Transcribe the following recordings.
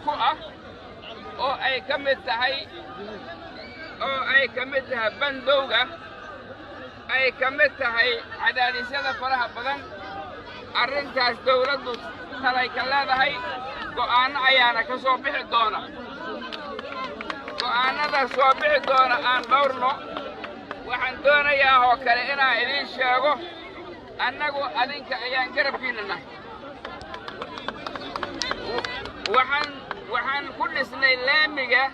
ku ah oo ay ka mid tahay bandowga ay ka mid tahay cadaadisyada faraha badan arrintaas dawladdu talay ka leedahay go'aano ayaana ka soo bixi doona go'aanada soo bixi doona aan dhowrno waxaan doonayaa oo kale inaan idiin sheego annagu adinka ayaan garabkiinna nahay waxaan ku dhisnay laamiga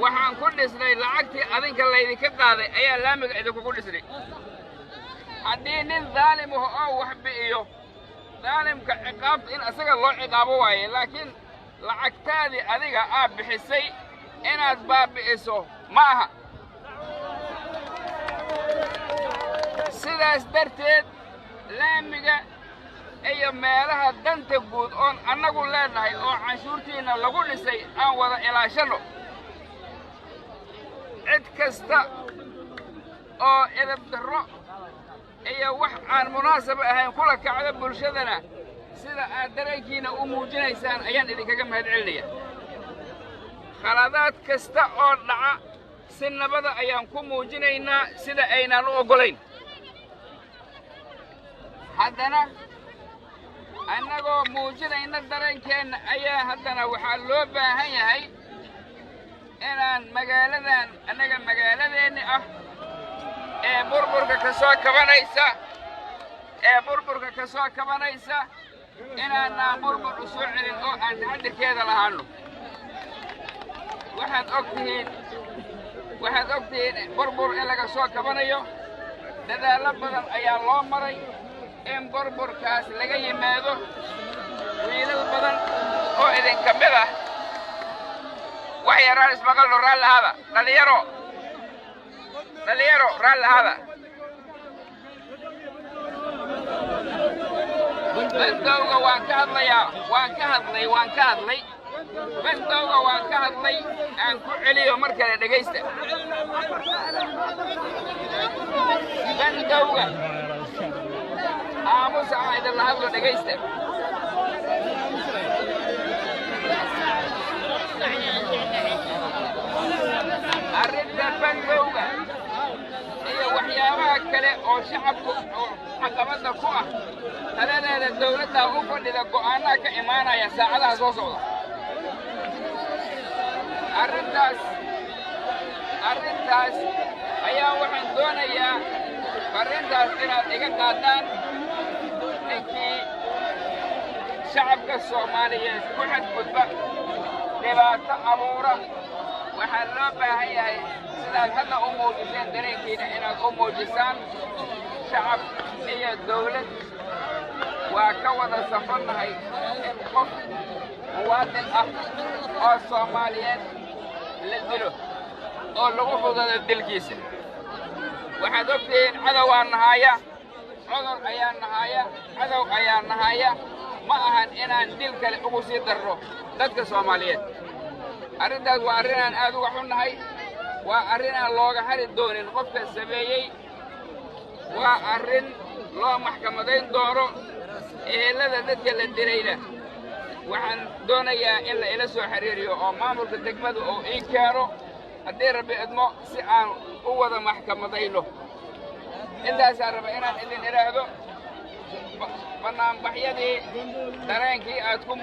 waxaan ku dhisnay lacagtii adinka laydinka qaaday ayaa laamiga idinkugu dhisnay haddii nin daalim ah oo wax bi'iyo daalimka ciqaabta in asaga loo ciqaabo waaye laakiin lacagtaadii adiga aad bixisay inaad baabi'iso ma aha sidaas darteed laamiga iyo meelaha danta guud oon annagu leenahay oo canshuurtiinna lagu dhisay aan wada ilaashanno cid kasta oo edab darro iyo wax aan munaasab ahayn kula kacda bulshadana sida aad dareenkiina u muujinaysaan ayaan idinkaga mahad celinaya khaladaad kasta oo dhaca si nabada ayaan ku muujinaynaa sida aynaan u oggolayn haddana annagoo muujinayna dareenkeenna ayaa haddana waxaa loo baahan yahay inaan magaaladan annaga magaaladeenni ah ee burburka ka soo kabanaysa inaanaan burbur u soo celin oo aan taxadirkeeda lahaanno waxaad og tihiin burbur in laga soo kabanayo dadaallo badan ayaa loo maray in burburkaas laga yimaado wiilal badan oo idinka mid ah wax yaraan ismaqalno raalli ahaada dhalinyaro raalli ahaada bandowga waan ka hadlay bandowga waan ka hadlay aan ku celiyo mar kale dhegaysta bandowga aamusa aan idinla hadlo dhegaysta arrinta bandowga iyo waxyaabaha kale oo shacabku oo caqabadda ku ah taladeeda dawladda u fadhida go'aanaha ka imaanaya saacadaha soo socda arrintaas ayaa waxaan doonayaa farrintaas inaad iga qaadaan ninkii shacabka soomaaliyeed ku xadgudba dhibaato abuura waxaa loo baahan yahay sidaad hadda u muujiseen dareenkiina inaad u muujisaan shacab iyo dawlad waa ka wada safarnahay in qof muwaadin ah oo soomaaliyeed la dilo oo lagu fudado dilkiisa waxaad ogtihiin cadowaa nahaya cudur ayaa nahaya cadow ayaa nahaya ma ahan inaan dil kale ugu sii darro dadka soomaaliyeed arrintaas waa arrin aan aad uga xunnahay waa arrin aan looga hari doonin qofka sameeyey waa arrin loo maxkamadayn doono ehelada dadka la dilayna waxaan doonayaa in la ila soo xiriiriyo oo maamulka degmada oo ii keeno haddii rabbi idmo si aan u wada maxkamadayno intaasaan raba inaan idin idhaahdo bannaanbaxyadii dareenkii aad ku